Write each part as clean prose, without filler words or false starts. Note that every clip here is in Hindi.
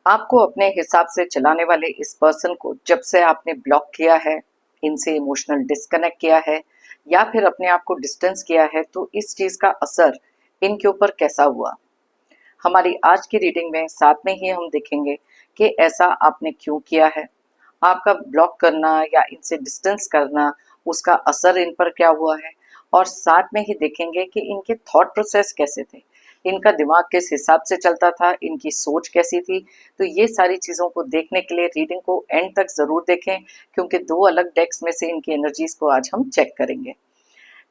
आपको अपने हिसाब से चलाने वाले इस पर्सन को जब से आपने ब्लॉक किया है, इनसे इमोशनल डिस्कनेक्ट किया है या फिर अपने आप को डिस्टेंस किया है, तो इस चीज का असर इनके ऊपर कैसा हुआ। हमारी आज की रीडिंग में साथ में ही हम देखेंगे कि ऐसा आपने क्यों किया है, आपका ब्लॉक करना या इनसे डिस्टेंस करना, उसका असर इन पर क्या हुआ है, और साथ में ही देखेंगे कि इनके थॉट प्रोसेस कैसे थे, इनका दिमाग किस हिसाब से चलता था, इनकी सोच कैसी थी। तो ये सारी चीज़ों को देखने के लिए रीडिंग को एंड तक ज़रूर देखें, क्योंकि दो अलग डेक्स में से इनकी एनर्जीज को आज हम चेक करेंगे।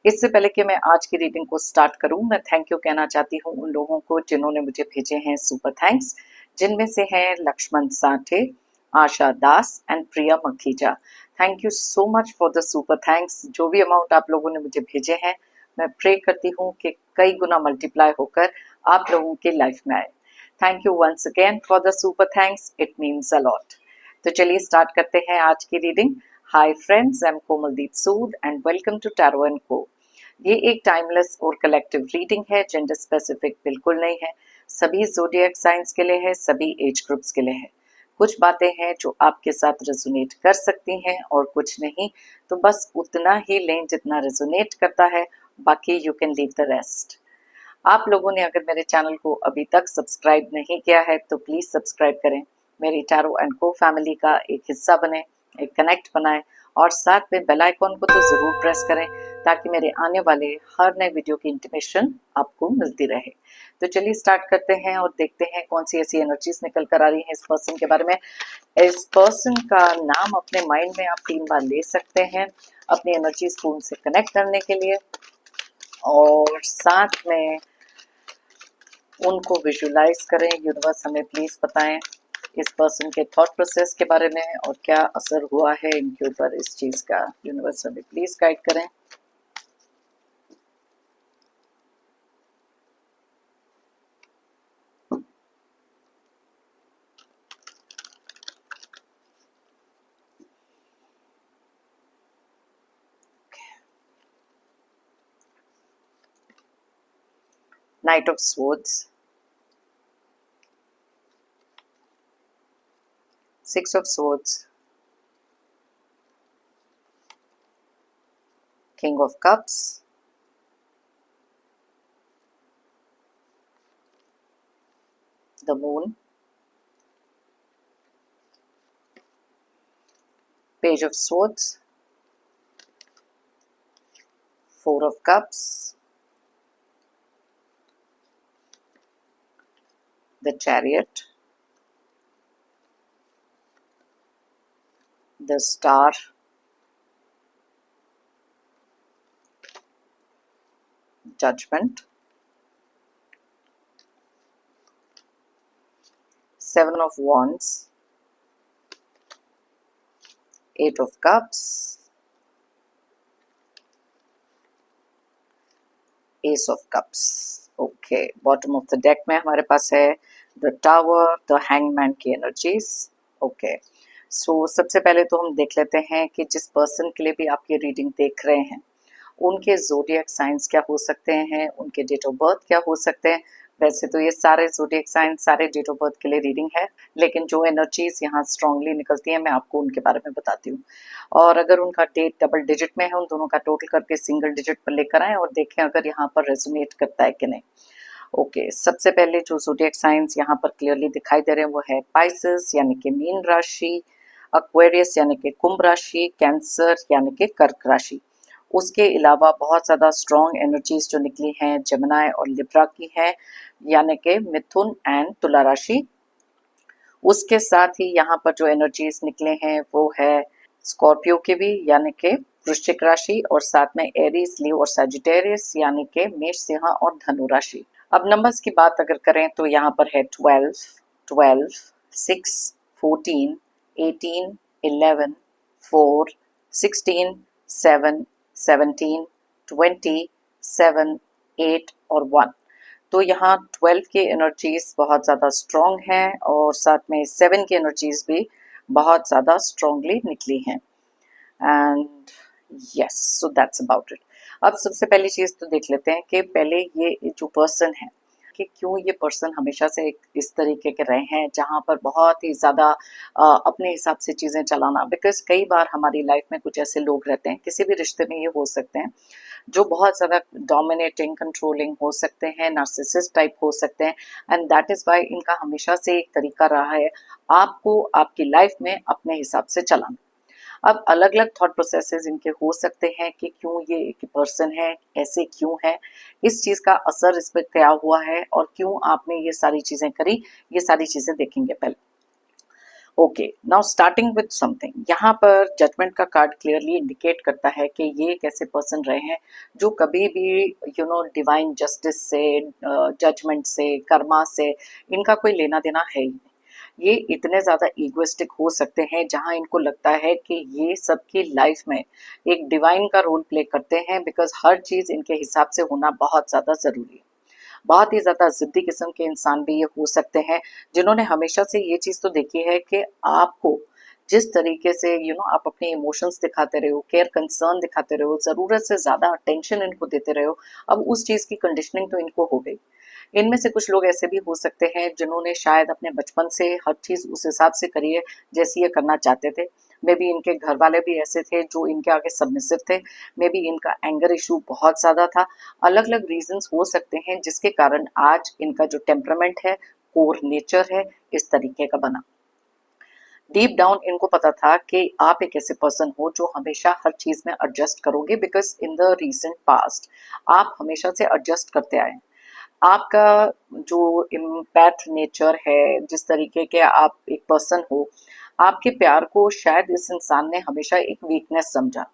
इससे पहले कि मैं आज की रीडिंग को स्टार्ट करूं, मैं थैंक यू कहना चाहती हूं उन लोगों को जिन्होंने मुझे भेजे हैं सुपर थैंक्स, जिनमें से हैं Laxman Sathe, Asha Das and Priya Makhija. Thank you so much for the super thanks. जो भी अमाउंट आप लोगों ने मुझे भेजे हैं, मैं प्रे करती हूँ कि कई गुना मल्टीप्लाई होकर आप लोगों की लाइफ में आए। Thank you once again for the super thanks, it means a lot. तो चलिए स्टार्ट करते हैं आज की reading. Hi friends, I am Komaldeep Sood and welcome to tarot and co. ये एक टाइमलेस और कलेक्टिव रीडिंग है, जेंडर स्पेसिफिक बिल्कुल नहीं है। सभी ज़ोडिएक साइंस के लिए है, सभी एज ग्रुप्स के लिए है। कुछ बातें हैं जो आपके साथ रेजोनेट कर सकती हैं और कुछ नहीं, तो बस उतना ही लें जितना रेजोनेट करता है, बाकी you can leave the rest. आप लोगों ने अगर मेरे चैनल को अभी तक सब्सक्राइब नहीं किया है तो प्लीज़ सब्सक्राइब करें, मेरी टैरो एंड को फैमिली का एक हिस्सा बने, एक कनेक्ट बनाएं, और साथ में बेल आइकॉन को तो ज़रूर प्रेस करें ताकि मेरे आने वाले हर नए वीडियो की इंटीमेशन आपको मिलती रहे। तो चलिए स्टार्ट करते हैं और देखते हैं कौन सी ऐसी एनर्जीज निकल कर आ रही हैं इस पर्सन के बारे में। इस पर्सन का नाम अपने माइंड में आप 3 बार ले सकते हैं अपनी एनर्जीज को उनसे कनेक्ट करने के लिए, और साथ में उनको विजुलाइज करें। यूनिवर्स हमें प्लीज बताएं इस पर्सन के थॉट प्रोसेस के बारे में और क्या असर हुआ है इनके ऊपर इस चीज का। यूनिवर्स हमें प्लीज गाइड करें। Knight of Swords, Six of Swords, King of Cups, the Moon, Page of Swords, Four of Cups, the Chariot, the Star, Judgment, Seven of Wands, Eight of Cups, Ace of Cups। Okay, bottom of the deck में हमारे पास है द टावर, द हैंगमैन की एनर्जीज। ओके, सो सबसे पहले तो हम देख लेते हैं कि जिस पर्सन के लिए भी आप ये रीडिंग देख रहे हैं उनके ज़ोडिएक साइंस क्या हो सकते हैं, उनके डेट ऑफ बर्थ क्या हो सकते हैं। वैसे तो ये सारे ज़ोडिएक साइंस सारे डेट ऑफ बर्थ के लिए रीडिंग है, लेकिन जो एनर्जीज यहाँ स्ट्रांगली निकलती हैं मैं आपको उनके बारे में बताती हूँ। और अगर उनका डेट डबल डिजिट में है, उन दोनों का टोटल करके सिंगल डिजिट पर लेकर आए और देखें अगर यहाँ पर रेजोनेट करता है कि नहीं। ओके, सबसे पहले जो ज़ोडिएक साइंस यहाँ पर क्लियरली दिखाई दे रहे हैं वो है पाइसेस यानी कि मीन राशि, एक्वेरियस यानी कि कुंभ राशि, कैंसर यानी कि कर्क राशि। उसके अलावा बहुत ज़्यादा स्ट्रॉन्ग एनर्जीज जो निकली हैं जमुनाई और लिब्रा की हैं, यानी कि मिथुन एंड तुला राशि। उसके साथ ही यहाँ पर जो एनर्जीज निकले हैं वो है स्कॉर्पियो के भी, यानी कि वृश्चिक राशि, और साथ में एरीज, लियो और सैजिटेरियस यानी कि मेष, सिंह और धनु राशि। अब नंबर्स की बात अगर करें तो यहाँ पर है 12, 12, 6, 14, 18, 11, 4, 16, 7, 17, 20, 7, 8 और 1। तो यहाँ 12 की एनर्जीज बहुत ज़्यादा स्ट्रॉन्ग हैं और साथ में 7 की एनर्जीज भी बहुत ज़्यादा स्ट्रॉन्गली निकली हैं। And yes, so that's about it. अब सबसे पहली चीज़ तो देख लेते हैं कि पहले ये जो पर्सन है कि क्यों ये पर्सन हमेशा से इस तरीके के रहे हैं, जहाँ पर बहुत ही ज़्यादा अपने हिसाब से चीज़ें चलाना। बिकॉज़ कई बार हमारी लाइफ में कुछ ऐसे लोग रहते हैं, किसी भी रिश्ते में ये हो सकते हैं, जो बहुत ज़्यादा डोमिनेटिंग, कंट्रोलिंग हो सकते हैं, नार्सिसिस्ट टाइप हो सकते हैं, एंड दैट इज़ व्हाई इनका हमेशा से एक तरीका रहा है आपको आपकी लाइफ में अपने हिसाब से चलाना। अब अलग-अलग थॉट प्रोसेसेस इनके हो सकते हैं कि क्यों ये एक पर्सन है, ऐसे क्यों है, इस चीज़ का असर इस पे क्या हुआ है और क्यों आपने ये सारी चीज़ें करी, ये सारी चीज़ें देखेंगे पहले। Okay, now starting with something, यहाँ पर जजमेंट का कार्ड क्लियरली इंडिकेट करता है कि ये एक ऐसे पर्सन रहे हैं जो कभी भी डिवाइन जस्टिस से, जजमेंट से, कर्मा से इनका कोई लेना देना है ही नहीं। ये इतने ज़्यादा ईगोइस्टिक हो सकते हैं जहाँ इनको लगता है कि ये सबकी लाइफ में एक डिवाइन का रोल प्ले करते हैं, बिकॉज हर चीज़ इनके हिसाब से होना बहुत ज़्यादा ज़रूरी है। बहुत ही ज़्यादा ज़िद्दी किस्म के इंसान भी ये हो सकते हैं, जिन्होंने हमेशा से ये चीज़ तो देखी है कि आपको जिस तरीके से आप अपने इमोशंस दिखाते रहे हो, केयर कंसर्न दिखाते रहे हो, ज़रूरत से ज़्यादा अटेंशन इनको देते रहे हो, अब उस चीज़ की कंडीशनिंग तो इनको हो गई। इनमें से कुछ लोग ऐसे भी हो सकते हैं जिन्होंने शायद अपने बचपन से हर चीज़ उस हिसाब से करी है जैसी ये करना चाहते थे। मे बी इनके घर वाले भी ऐसे थे जो इनके आगे सबमिसिव थे, मे बी इनका एंगर इशू बहुत ज़्यादा था। अलग अलग रीजंस हो सकते हैं जिसके कारण आज इनका जो टेम्परामेंट है, कोर नेचर है, इस तरीके का बना। डीप डाउन इनको पता था कि आप एक ऐसे पर्सन हो जो हमेशा हर चीज में एडजस्ट करोगे, because in the recent past आप हमेशा से एडजस्ट करते आए हैं। आपका जो इम्पैथ नेचर है, जिस तरीके के आप एक पर्सन हो, आपके प्यार को शायद इस इंसान ने हमेशा एक वीकनेस समझा।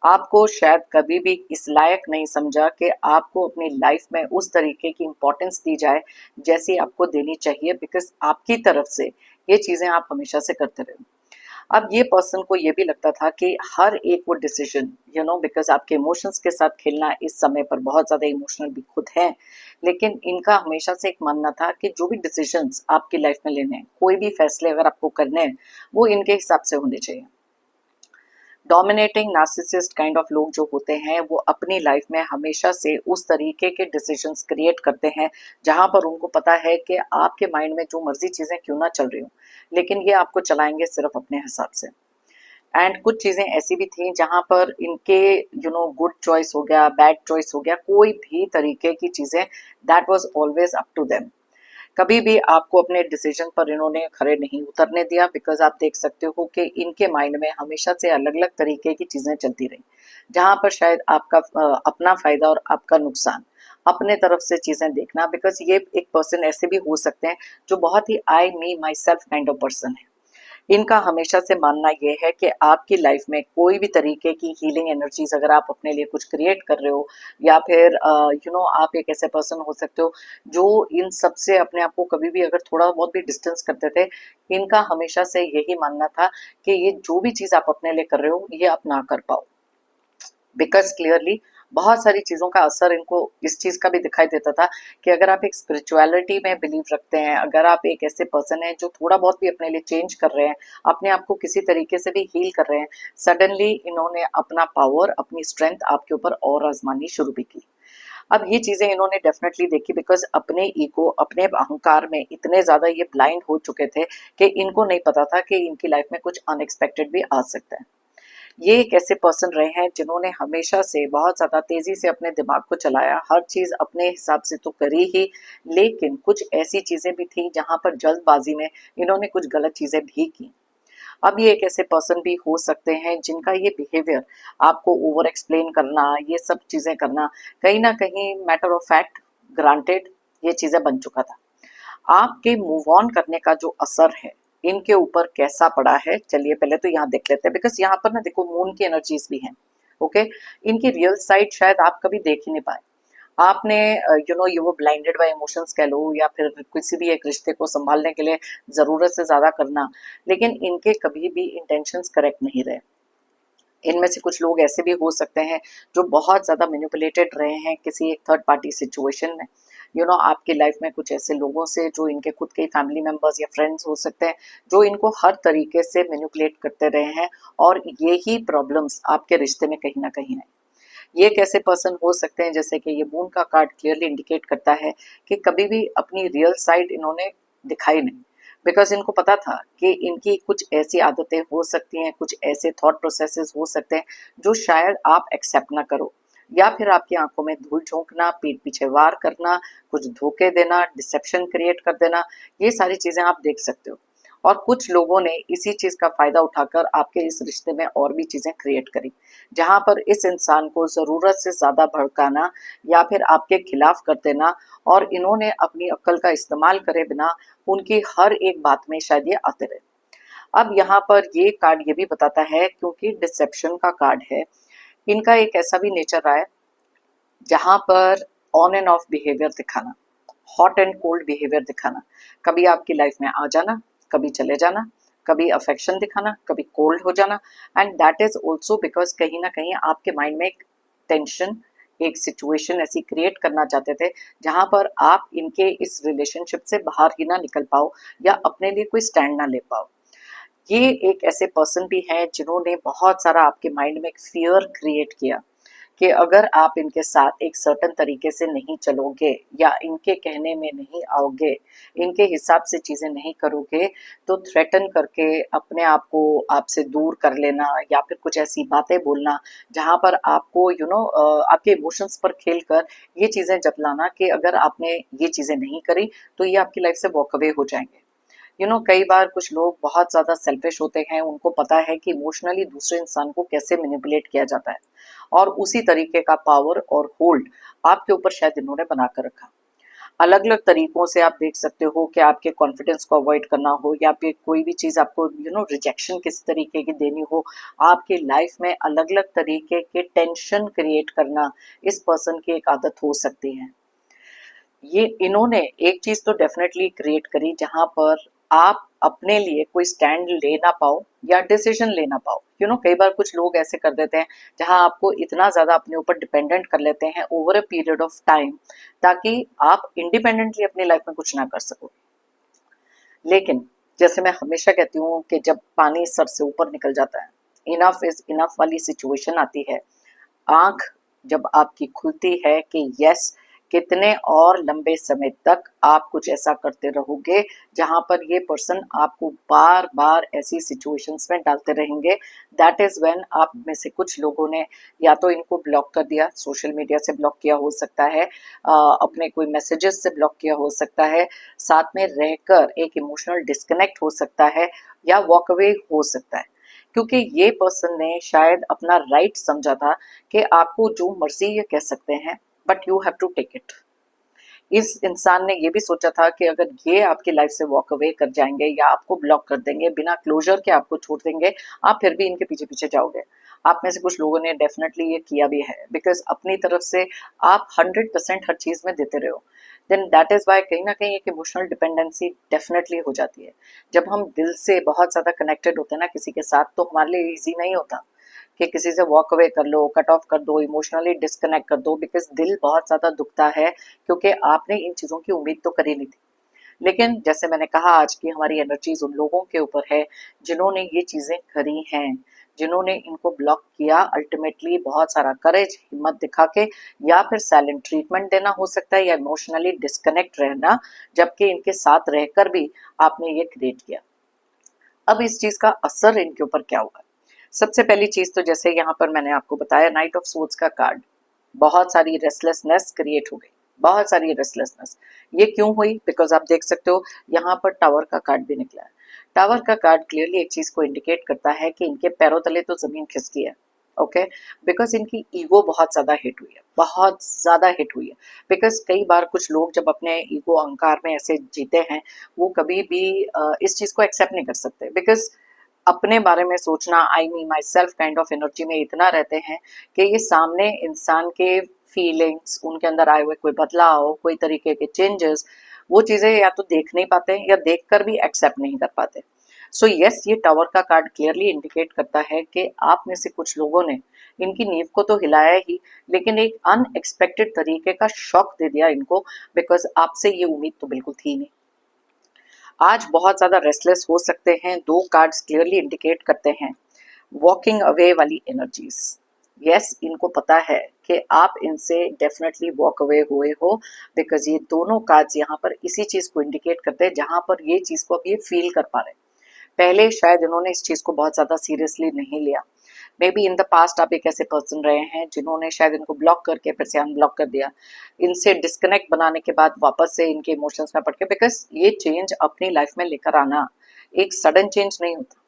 आपको शायद कभी भी इस लायक नहीं समझा कि आपको अपनी लाइफ में उस तरीके की इम्पोर्टेंस दी जाए जैसी आपको देनी चाहिए, बिकॉज आपकी तरफ से ये चीज़ें आप हमेशा से करते रहे। अब ये पर्सन को ये भी लगता था कि हर एक वो डिसीजन, बिकॉज आपके इमोशंस के साथ खेलना इस समय पर बहुत ज़्यादा इमोशनल भी खुद है, लेकिन इनका हमेशा से एक मानना था कि जो भी डिसीजंस आपकी लाइफ में लेने हैं, कोई भी फैसले अगर आपको करने हैं, वो इनके हिसाब से होने चाहिए। डोमिनेटिंग नार्सिसिस्ट काइंड ऑफ लोग जो होते हैं, वो अपनी लाइफ में हमेशा से उस तरीके के डिसीजंस क्रिएट करते हैं जहां पर उनको पता है कि आपके माइंड में जो मर्जी चीजें क्यों ना चल रही हो, लेकिन ये आपको चलाएंगे सिर्फ अपने हिसाब से। एंड कुछ चीजें ऐसी भी थी जहां पर इनके गुड चॉइस हो गया, बैड चॉइस हो गया, कोई भी तरीके की चीजें, that was always up to them. कभी भी आपको अपने डिसीजन पर इन्होंने खड़े नहीं उतरने दिया, बिकॉज आप देख सकते हो कि इनके माइंड में हमेशा से अलग अलग तरीके की चीजें चलती रही, जहां पर शायद आपका अपना फायदा और आपका नुकसान, अपने तरफ से चीजें देखना। बिकॉज ये एक पर्सन ऐसे भी हो सकते हैं जो बहुत ही I me myself kind of person है। इनका हमेशा से मानना यह है कि आपकी लाइफ में कोई भी तरीके की हीलिंग एनर्जीज अगर आप अपने लिए कुछ क्रिएट कर रहे हो, या फिर आप एक ऐसे पर्सन हो सकते हो जो इन सब से अपने आप को कभी भी अगर थोड़ा बहुत भी डिस्टेंस करते थे। इनका हमेशा से यही मानना था कि ये जो भी चीज आप अपने लिए कर रहे हो, ये आप ना कर पाओ, बिकॉज क्लियरली बहुत सारी चीज़ों का असर इनको इस चीज़ का भी दिखाई देता था कि अगर आप एक स्पिरिचुअलिटी में बिलीव रखते हैं, अगर आप एक ऐसे पर्सन हैं जो थोड़ा बहुत भी अपने लिए चेंज कर रहे हैं, अपने आप को किसी तरीके से भी हील कर रहे हैं, सडनली इन्होंने अपना पावर, अपनी स्ट्रेंथ आपके ऊपर और आजमानी शुरू भी की। अब ये चीज़ें इन्होंने डेफिनेटली देखी, बिकॉज अपने ईगो, अपने अहंकार में इतने ज़्यादा ये ब्लाइंड हो चुके थे कि इनको नहीं पता था कि इनकी लाइफ में कुछ अनएक्सपेक्टेड भी आ सकता है। ये एक ऐसे पर्सन रहे हैं जिन्होंने हमेशा से बहुत ज़्यादा तेज़ी से अपने दिमाग को चलाया, हर चीज़ अपने हिसाब से तो करी ही, लेकिन कुछ ऐसी चीज़ें भी थी जहाँ पर जल्दबाजी में इन्होंने कुछ गलत चीज़ें भी की। अब ये एक ऐसे पर्सन भी हो सकते हैं जिनका ये बिहेवियर, आपको ओवर एक्सप्लेन करना, ये सब चीज़ें करना, कहीं ना कहीं मैटर ऑफ फैक्ट, ग्रांटेड, ये चीज़ें बन चुका था। आपके मूव ऑन करने का जो असर है इनके ऊपर कैसा पड़ा है, चलिए पहले तो यहाँ देख लेते हैं, बिकॉज यहाँ पर ना देखो मून की एनर्जीज भी हैं। ओके, इनकी रियल साइड शायद आप कभी देख ही नहीं पाए। आपने ये वो ब्लाइंडेड बाय इमोशंस कह लो, या फिर किसी भी एक रिश्ते को संभालने के लिए जरूरत से ज्यादा करना, लेकिन इनके कभी भी इंटेंशंस करेक्ट नहीं रहे। इनमें से कुछ लोग ऐसे भी हो सकते हैं जो बहुत ज़्यादा मैनिपुलेटेड रहे हैं किसी एक थर्ड पार्टी सिचुएशन में। आपकी लाइफ में कुछ ऐसे लोगों से जो इनके खुद के फैमिली मेंबर्स या फ्रेंड्स हो सकते हैं, जो इनको हर तरीके से मैनिपुलेट करते रहे हैं, और यही प्रॉब्लम्स आपके रिश्ते में कहीं ना कहीं है। ये एक ऐसे पर्सन हो सकते हैं, जैसे कि ये मून का कार्ड क्लियरली इंडिकेट करता है कि कभी भी अपनी रियल साइड इन्होंने दिखाई नहीं, बिकॉज इनको पता था कि इनकी कुछ ऐसी आदतें हो सकती हैं, कुछ ऐसे थॉट प्रोसेसेस हो सकते हैं जो शायद आप एक्सेप्ट ना करो, या फिर आपकी आंखों में धूल झोंकना, पीठ पीछे वार करना, कुछ धोखे देना, डिसेप्शन क्रिएट कर देना, ये सारी चीजें आप देख सकते हो। और कुछ लोगों ने इसी चीज का फायदा उठाकर आपके इस रिश्ते में और भी चीजें क्रिएट करी, जहां पर इस इंसान को जरूरत से ज्यादा भड़काना या फिर आपके खिलाफ कर देना, और इन्होंने अपनी अक्ल का इस्तेमाल करे बिना उनकी हर एक बात में शायद ये आते रहे। अब यहाँ पर ये कार्ड ये भी बताता है, क्योंकि डिसेप्शन का कार्ड है, इनका एक ऐसा भी नेचर रहा है जहां पर ऑन एंड ऑफ बिहेवियर दिखाना, हॉट एंड कोल्ड बिहेवियर दिखाना, कभी आपकी लाइफ में आ जाना, कभी चले जाना, कभी अफेक्शन दिखाना, कभी कोल्ड हो जाना, and that is also because कहीं ना कहीं आपके माइंड में एक टेंशन, एक सिचुएशन ऐसी क्रिएट करना चाहते थे जहां पर आप इनके इस रिलेशनशिप से बाहर ही ना निकल पाओ या अपने लिए कोई स्टैंड ना ले पाओ। ये एक ऐसे पर्सन भी हैं जिन्होंने बहुत सारा आपके माइंड में एक फियर क्रिएट किया कि अगर आप इनके साथ एक सर्टन तरीके से नहीं चलोगे या इनके कहने में नहीं आओगे, इनके हिसाब से चीजें नहीं करोगे, तो थ्रेटन करके अपने आप को आपसे दूर कर लेना या फिर कुछ ऐसी बातें बोलना जहां पर आपको आपके इमोशंस पर खेल कर ये चीजें जतलाना कि अगर आपने ये चीजें नहीं करी तो ये आपकी लाइफ से वॉक अवे हो जाएंगे। कई बार कुछ लोग बहुत ज्यादा सेल्फिश होते हैं, उनको पता है कि इमोशनली दूसरे इंसान को कैसे मैनिपुलेट किया जाता है, और उसी तरीके का पावर और होल्ड आपके ऊपर शायद इन्होंने बनाकर रखा। अलग अलग तरीकों से आप देख सकते हो कि आपके कॉन्फिडेंस को अवॉइड करना हो या फिर कोई भी चीज आपको रिजेक्शन किस तरीके की देनी हो, आपके लाइफ में अलग अलग तरीके के टेंशन क्रिएट करना इस पर्सन की एक आदत हो सकती है। ये इन्होंने एक चीज तो डेफिनेटली क्रिएट करी जहां पर आप अपने लिए कोई स्टैंड ले ना पाओ या डिसीजन ले ना पाओ। कई बार कुछ लोग ऐसे कर देते हैं जहां आपको इतना ज्यादा अपने ऊपर डिपेंडेंट कर लेते हैं over a period of time, ताकि आप इंडिपेंडेंटली अपनी लाइफ में कुछ ना कर सको। लेकिन जैसे मैं हमेशा कहती हूँ कि जब पानी सर से ऊपर निकल जाता है, इनफ इज इनफ वाली सिचुएशन आती है, आंख जब आपकी खुलती है कि यस, कितने और लंबे समय तक आप कुछ ऐसा करते रहोगे जहां पर ये पर्सन आपको बार बार ऐसी सिचुएशंस में डालते रहेंगे, दैट इज व्हेन आप में से कुछ लोगों ने या तो इनको ब्लॉक कर दिया, सोशल मीडिया से ब्लॉक किया हो सकता है, अपने कोई मैसेजेस से ब्लॉक किया हो सकता है, साथ में रहकर एक इमोशनल डिस्कनेक्ट हो सकता है, या वॉक अवे हो सकता है, क्योंकि ये पर्सन ने शायद अपना राइट समझा था कि आपको जो मर्जी ये कह सकते हैं, but you have to take it. इस इंसान ने ये भी सोचा था कि अगर ये आपकी लाइफ से वॉक अवे कर जाएंगे या आपको ब्लॉक कर देंगे, बिना क्लोजर के आपको छोड़ देंगे, आप फिर भी इनके पीछे पीछे जाओगे। आप में से कुछ लोगों ने डेफिनेटली ये किया भी है, बिकॉज अपनी तरफ से आप 100% हर चीज में देते रहे हो, देन दैट इज वाई कहीं ना कहीं एक इमोशनल डिपेंडेंसी डेफिनेटली हो जाती है। जब हम दिल से बहुत ज्यादा कनेक्टेड होते हैं ना किसी के साथ, तो हमारे लिए ईजी नहीं होता कि किसी से वॉक अवे कर लो, कट ऑफ कर दो, इमोशनली डिस्कनेक्ट कर दो, बिकॉज दिल बहुत ज्यादा दुखता है, क्योंकि आपने इन चीजों की उम्मीद तो करी नहीं थी। लेकिन जैसे मैंने कहा, आज की हमारी एनर्जीज उन लोगों के ऊपर है जिन्होंने ये चीजें करी हैं, जिन्होंने इनको ब्लॉक किया, अल्टीमेटली बहुत सारा करेज, हिम्मत दिखा के, या फिर साइलेंट ट्रीटमेंट देना हो सकता है, या इमोशनली डिस्कनेक्ट रहना, जबकि इनके साथ रहकर भी आपने ये क्रिएट किया। अब इस चीज का असर इनके ऊपर क्या हुआ? सबसे पहली चीज तो जैसे यहाँ पर मैंने आपको बताया, नाइट ऑफ सोर्ड्स का कार्ड, बहुत सारी रेस्टलेसनेस क्रिएट हो गई, बहुत सारी रेस्टलेसनेस। ये क्यों हुई? बिकॉज आप देख सकते हो यहाँ पर टावर का कार्ड भी निकला है। टावर का कार्ड क्लियरली एक चीज को इंडिकेट करता है कि इनके पैरों तले तो जमीन खिसकी है, ओके, बिकॉज इनकी ईगो बहुत ज्यादा हिट हुई है, बहुत ज्यादा हिट हुई है। बिकॉज कई बार कुछ लोग जब अपने ईगो अहंकार में ऐसे जीते हैं, वो कभी भी इस चीज को एक्सेप्ट नहीं कर सकते, बिकॉज अपने बारे में सोचना, I me myself kind of energy में इतना रहते हैं कि ये सामने इंसान के फीलिंग्स, उनके अंदर आए हुए कोई बदलाव, कोई तरीके के चेंजेस, वो चीजें या तो देख नहीं पाते या देखकर भी एक्सेप्ट नहीं कर पाते। सो यस, ये टावर का कार्ड क्लियरली इंडिकेट करता है कि आप में से कुछ लोगों ने इनकी नींव को तो हिलाया ही, लेकिन एक अनएक्सपेक्टेड तरीके का शॉक दे दिया इनको, बिकॉज आपसे ये उम्मीद तो बिल्कुल थी नहीं। आज बहुत ज्यादा रेस्टलेस हो सकते हैं। दो कार्ड्स क्लियरली इंडिकेट करते हैं वॉकिंग अवे वाली एनर्जीज। यस, इनको पता है कि आप इनसे डेफिनेटली वॉक अवे हुए हो, बिकॉज ये दोनों कार्ड्स यहाँ पर इसी चीज को इंडिकेट करते हैं जहां पर ये चीज को अब ये फील कर पा रहे हैं। पहले शायद इन्होंने इस चीज को बहुत ज्यादा सीरियसली नहीं लिया। May be in the past आप एक ऐसे पर्सन रहे हैं जिन्होंने शायद इनको ब्लॉक करके फिर से अनब्लॉक कर दिया, इनसे डिस्कनेक्ट बनाने के बाद वापस से इनके इमोशंस में पड़ के, बिकॉज ये चेंज अपनी लाइफ में लेकर आना एक सडन चेंज नहीं होता,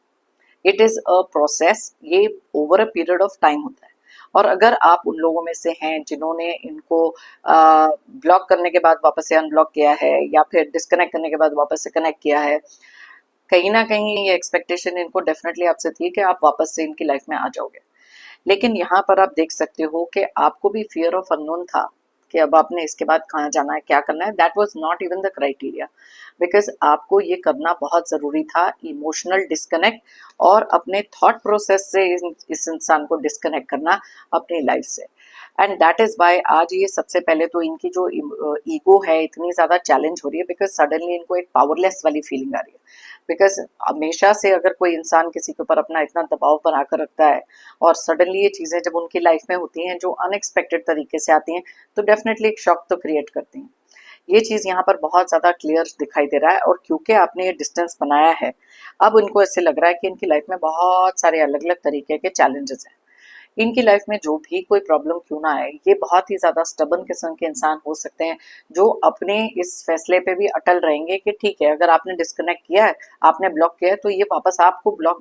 इट इज अ प्रोसेस, ये over a period of time होता है। और अगर आप उन लोगों में से हैं जिन्होंने इनको ब्लॉक करने के बाद वापस से अनब्लॉक किया है या फिर डिस्कनेक्ट करने के बाद वापस से कनेक्ट किया है, कहीं ना कहीं ये एक्सपेक्टेशन इनको डेफिनेटली आपसे थी कि आप वापस से इनकी लाइफ में आ जाओगे। लेकिन यहाँ पर आप देख सकते हो कि आपको भी फियर ऑफ अननोन था कि अब आपने इसके बाद कहाँ जाना है, क्या करना है। That was not even the criteria, because आपको ये करना बहुत ज़रूरी था, इमोशनल डिस्कनेक्ट और अपने थॉट प्रोसेस से इस इंसान को डिस्कनेक्ट करना अपनी लाइफ से। एंड दैट इज वाई आज ये सबसे पहले तो इनकी जो ईगो है इतनी ज़्यादा चैलेंज हो रही है, बिकॉज सडनली इनको एक पावरलेस वाली फीलिंग आ रही है। बिकॉज हमेशा से अगर कोई इंसान किसी के ऊपर अपना इतना दबाव बनाकर रखता है और सडनली ये चीज़ें जब उनकी लाइफ में होती हैं जो अनएक्सपेक्टेड तरीके से आती हैं, तो डेफिनेटली एक शॉक तो क्रिएट करती हैं। ये चीज़ यहाँ पर बहुत ज़्यादा क्लियर दिखाई दे रहा है। और क्योंकि आपने ये डिस्टेंस बनाया है, अब इनको ऐसे लग रहा है कि इनकी लाइफ में बहुत सारे अलग अलग तरीके के चैलेंजेस हैं। इनकी लाइफ में जो भी कोई प्रॉब्लम क्यों ना आए, ये बहुत ही ज़्यादा स्टबन किस्म के इंसान हो सकते हैं जो अपने इस फैसले पे भी अटल रहेंगे कि ठीक है, अगर आपने डिस्कनेक्ट किया है, आपने ब्लॉक किया है, तो ये वापस आपको ब्लॉक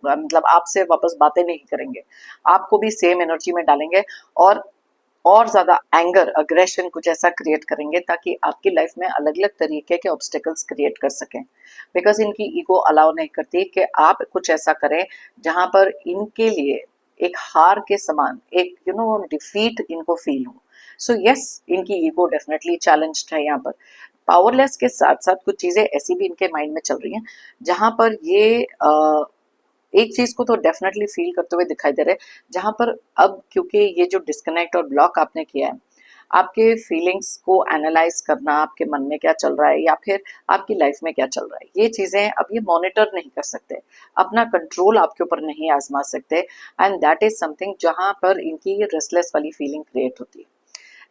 मतलब आपसे वापस बातें नहीं करेंगे, आपको भी सेम एनर्जी में डालेंगे और ज्यादा एंगर अग्रेशन कुछ ऐसा क्रिएट करेंगे ताकि आपकी लाइफ में अलग अलग तरीके के ऑब्स्टिकल्स क्रिएट कर सकें। बिकॉज इनकी ईगो अलाउ नहीं करती कि आप कुछ ऐसा करें जहां पर इनके लिए एक हार के समान एक डिफीट इनको फील हो। सो यस, इनकी ईगो डेफिनेटली चैलेंज्ड है यहाँ पर। पावरलेस के साथ साथ कुछ चीजें ऐसी भी इनके माइंड में चल रही हैं जहां पर ये एक चीज को तो डेफिनेटली फील करते हुए दिखाई दे रहे हैं, जहां पर अब क्योंकि ये जो डिस्कनेक्ट और ब्लॉक आपने किया है, आपके फीलिंग्स को एनालाइज करना, आपके मन में क्या चल रहा है या फिर आपकी लाइफ में क्या चल रहा है, ये चीजें अब ये मॉनिटर नहीं कर सकते, अपना कंट्रोल आपके ऊपर नहीं आजमा सकते। एंड दैट इज समथिंग जहां पर इनकी रेस्टलेस वाली फीलिंग क्रिएट होती है।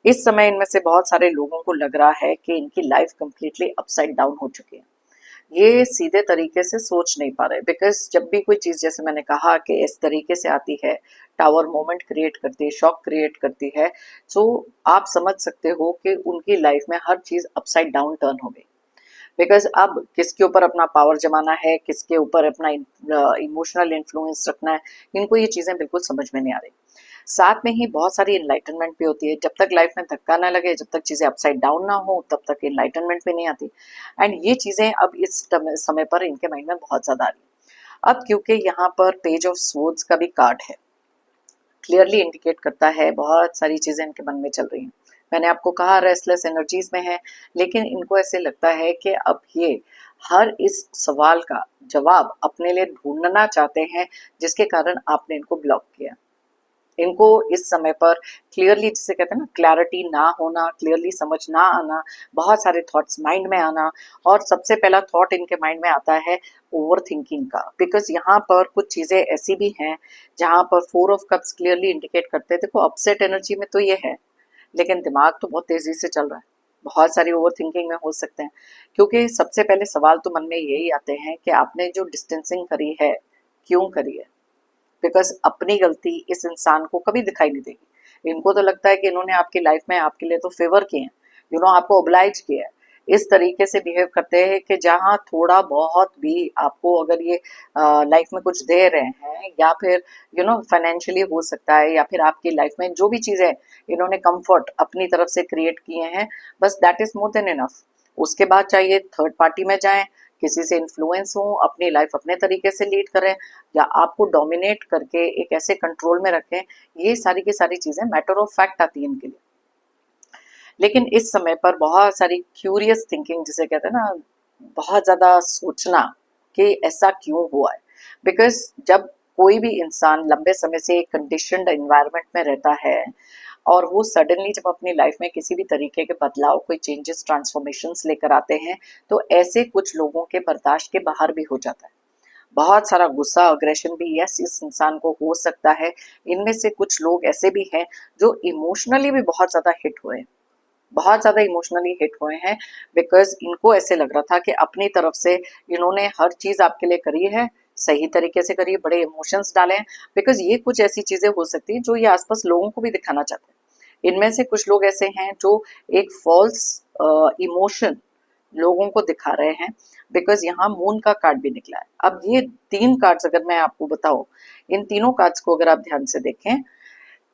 इस समय इनमें से बहुत सारे लोगों को लग रहा है कि इनकी लाइफ कंप्लीटली अपसाइड डाउन हो चुकी है, ये सीधे तरीके से सोच नहीं पा रहे। बिकॉज जब भी कोई चीज़, जैसे मैंने कहा कि इस तरीके से आती है, टावर मोमेंट क्रिएट करती है, शॉक क्रिएट करती है, सो आप समझ सकते हो कि उनकी लाइफ में हर चीज़ अपसाइड डाउन टर्न हो गई। बिकॉज अब किसके ऊपर अपना पावर जमाना है, किसके ऊपर अपना इमोशनल इन्फ्लुएंस रखना है, इनको ये चीज़ें बिल्कुल समझ में नहीं आ रही। साथ में ही बहुत सारी इनलाइटनमेंट भी होती है। जब तक लाइफ में धक्का ना लगे, जब तक चीज़ें अपसाइड डाउन ना हो, तब तक इनलाइटनमेंट भी नहीं आती। एंड ये चीज़ें अब इस समय पर इनके माइंड में बहुत ज़्यादा आ रही है। अब क्योंकि यहाँ पर पेज ऑफ स्वॉर्ड्स का भी कार्ड है, क्लियरली इंडिकेट करता है बहुत सारी चीज़ें इनके मन में चल रही हैं। मैंने आपको कहा रेस्टलेस एनर्जीज में है, लेकिन इनको ऐसे लगता है कि अब ये हर इस सवाल का जवाब अपने लिए ढूंढना चाहते हैं, जिसके कारण आपने इनको ब्लॉक किया। इनको इस समय पर क्लियरली, जिसे कहते हैं ना, क्लैरिटी ना होना, क्लियरली समझ ना आना, बहुत सारे थॉट्स माइंड में आना, और सबसे पहला थॉट इनके माइंड में आता है ओवर थिंकिंग का। बिकॉज यहाँ पर कुछ चीज़ें ऐसी भी हैं जहाँ पर 4 ऑफ कप्स क्लियरली इंडिकेट करते हैं, देखो अपसेट एनर्जी में तो ये है, लेकिन दिमाग तो बहुत तेज़ी से चल रहा है, बहुत सारी ओवर थिंकिंग में हो सकते हैं। क्योंकि सबसे पहले सवाल तो मन में यही आते हैं कि आपने जो डिस्टेंसिंग करी है, क्यों करी है। बिकॉज अपनी गलती इस इंसान को कभी दिखाई नहीं देगी। इनको तो लगता है कि इन्होंने आपकी लाइफ में आपके लिए तो फेवर किए हैं, आपको ओब्लाइज किया है। इस तरीके से बिहेव करते हैं कि जहाँ थोड़ा बहुत भी आपको अगर ये लाइफ में कुछ दे रहे हैं, या फिर फाइनेंशियली हो सकता है, या फिर आपकी लाइफ में जो भी चीज़ें इन्होंने कंफर्ट अपनी तरफ से क्रिएट किए हैं, बस that is more than enough. उसके बाद चाहिए थर्ड पार्टी में जाएं, किसी से इन्फ्लुएंस हो, अपनी लाइफ अपने तरीके से लीड करें, या आपको डोमिनेट करके एक ऐसे कंट्रोल में रखें, ये सारी की सारी चीज़ें मैटर ऑफ फैक्ट आती हैं इनके लिए। लेकिन इस समय पर बहुत सारी क्यूरियस थिंकिंग, जिसे कहते हैं ना, बहुत ज़्यादा सोचना कि ऐसा क्यों हुआ है। बिकॉज जब कोई भी इंसान लंबे समय से एक कंडीशनड एनवायरनमेंट में रहता है और वो सडनली जब अपनी लाइफ में किसी भी तरीके के बदलाव, कोई चेंजेस, ट्रांसफॉर्मेशंस लेकर आते हैं, तो ऐसे कुछ लोगों के बर्दाश्त के बाहर भी हो जाता है। बहुत सारा गुस्सा, अग्रेशन भी यस इस इंसान को हो सकता है। इनमें से कुछ लोग ऐसे भी हैं जो इमोशनली भी बहुत ज्यादा हिट हुए, बहुत ज्यादा इमोशनली हिट हुए हैं, बिकॉज इनको ऐसे लग रहा था कि अपनी तरफ से इन्होंने हर चीज आपके लिए करी है, सही तरीके से करी है, बड़े इमोशंस डाले हैं। बिकॉज ये कुछ ऐसी चीजें हो सकती है जो ये आसपास लोगों को भी दिखाना चाहते हैं। इनमें से कुछ लोग ऐसे हैं जो एक फॉल्स इमोशन लोगों को दिखा रहे हैं, बिकॉज यहाँ मून का कार्ड भी निकला है। अब ये 3 कार्ड्स अगर मैं आपको बताऊं, इन तीनों कार्ड्स को अगर आप ध्यान से देखें,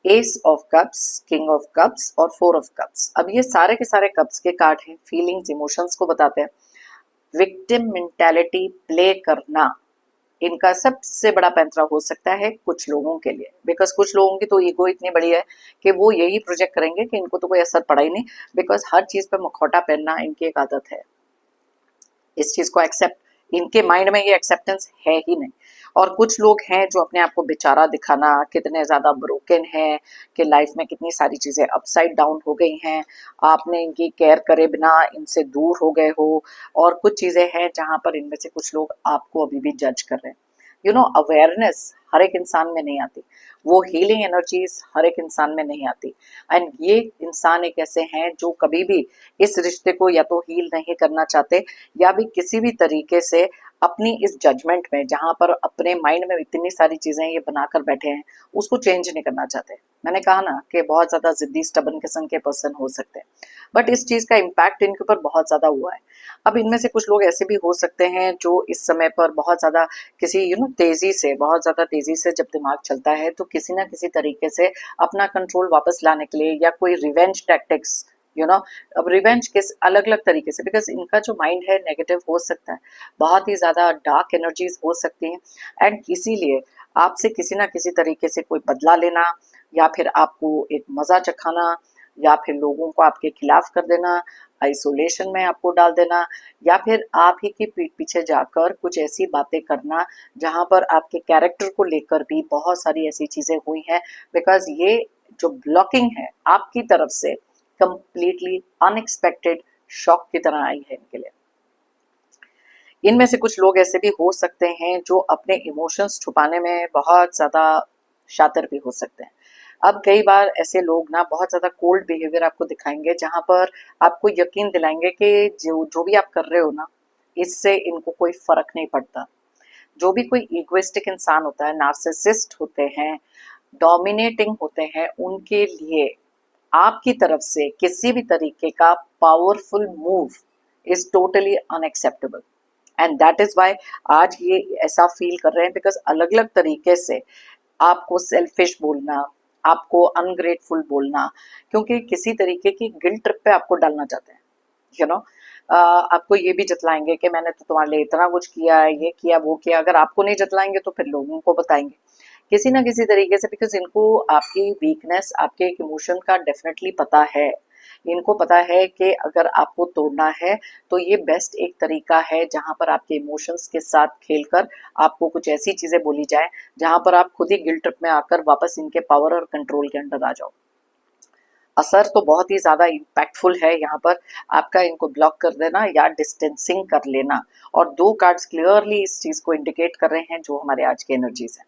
S of cups, king of cups और 4 ऑफ कप्स। अब ये सारे के सारे कप्स के कार्ड हैं, फीलिंग्स, इमोशंस को बताते हैं। विक्टिम मेंटालिटी प्ले करना इनका सबसे बड़ा पैंतरा हो सकता है कुछ लोगों के लिए, बिकॉज कुछ लोगों की तो ईगो इतनी बड़ी है कि वो यही प्रोजेक्ट करेंगे कि इनको तो कोई असर पड़ा ही नहीं, बिकॉज हर चीज पे मुखौटा पहनना इनकी एक आदत है। इस चीज को एक्सेप्ट, इनके माइंड में ये एक्सेप्टेंस है ही नहीं। और कुछ लोग हैं जो अपने आप को बेचारा दिखाना, कितने ज्यादा ब्रोकन हैं कि लाइफ में कितनी सारी चीजें अपसाइड डाउन हो गई हैं, आपने इनकी केयर करे बिना इनसे दूर हो गए हो। और कुछ चीजें हैं जहां पर इनमें से कुछ लोग आपको अभी भी जज कर रहे हैं। अवेयरनेस हर एक इंसान में नहीं आती, वो हीलिंग एनर्जीज हर एक इंसान में नहीं आती। एंड ये इंसान एक ऐसे हैं जो कभी भी इस रिश्ते को या तो हील नहीं करना चाहते, या भी किसी भी तरीके से अपनी इस जजमेंट में, जहां पर अपने माइंड में इतनी सारी चीजें ये बनाकर बैठे हैं, उसको चेंज नहीं करना चाहते। मैंने कहा ना कि बहुत ज्यादा जिद्दी स्टबन किस्म के पर्सन हो सकते हैं, बट इस चीज का इम्पैक्ट इनके ऊपर बहुत ज्यादा हुआ है। अब इनमें से कुछ लोग ऐसे भी हो सकते हैं जो इस समय पर बहुत ज्यादा किसी तेजी से, बहुत ज्यादा तेजी से जब दिमाग चलता है तो किसी ना किसी तरीके से अपना कंट्रोल वापस लाने के लिए, या कोई रिवेंज टैक्टिक्स, यू नो अब रिवेंज किस अलग अलग तरीके से, बिकॉज इनका जो माइंड है नेगेटिव हो सकता है, बहुत ही ज्यादा डार्क एनर्जीज हो सकती हैं। एंड इसीलिए आपसे किसी ना किसी तरीके से कोई बदला लेना, या फिर आपको एक मजा चखाना, या फिर लोगों को आपके खिलाफ कर देना, आइसोलेशन में आपको डाल देना, या फिर आप ही की पीठ पीछे जाकर कुछ ऐसी बातें करना जहां पर आपके कैरेक्टर को लेकर भी बहुत सारी ऐसी चीजें हुई हैं। बिकॉज ये जो ब्लॉकिंग है आपकी तरफ से कंप्लीटली अनएक्सपेक्टेड शॉक की तरह आई है इनके लिए। इनमें से कुछ लोग ऐसे भी हो सकते हैं जो अपने इमोशंस छुपाने में बहुत ज्यादा शातिर भी हो सकते हैं। अब कई बार ऐसे लोग ना बहुत ज्यादा कोल्ड बिहेवियर आपको दिखाएंगे, जहां पर आपको यकीन दिलाएंगे कि जो जो भी आप कर रहे हो ना, इससे इनको कोई फर्क नहीं पड़ता। जो भी कोई इगोइस्टिक इंसान होता है, नार्सिसिस्ट होते हैं, डोमिनेटिंग होते हैं, उनके लिए आपकी तरफ से किसी भी तरीके का powerful move is totally unacceptable. And that is why आज ये ऐसा फील कर रहे हैं, बिकॉज अलग अलग तरीके से आपको सेल्फिश बोलना, आपको अनग्रेटफुल बोलना, क्योंकि किसी तरीके की गिल्ट ट्रिप पे आपको डालना चाहते हैं। यू नो आपको ये भी जतलाएंगे कि मैंने तो तुम्हारे लिए इतना कुछ किया है, ये किया वो किया। अगर आपको नहीं जतलाएंगे तो फिर लोगों को बताएंगे किसी ना किसी तरीके से, बिकॉज इनको आपकी वीकनेस, आपके एक इमोशन का डेफिनेटली पता है। इनको पता है कि अगर आपको तोड़ना है तो ये बेस्ट एक तरीका है जहां पर आपके इमोशंस के साथ खेलकर आपको कुछ ऐसी चीजें बोली जाए जहां पर आप खुद ही गिल्ट ट्रिप में आकर वापस इनके पावर और कंट्रोल के अंडर आ जाओ। असर तो बहुत ही ज्यादा इम्पैक्टफुल है यहाँ पर आपका, इनको ब्लॉक कर देना या डिस्टेंसिंग कर लेना। और 2 कार्ड्स क्लियरली इस चीज को इंडिकेट कर रहे हैं जो हमारे आज के एनर्जीज हैं।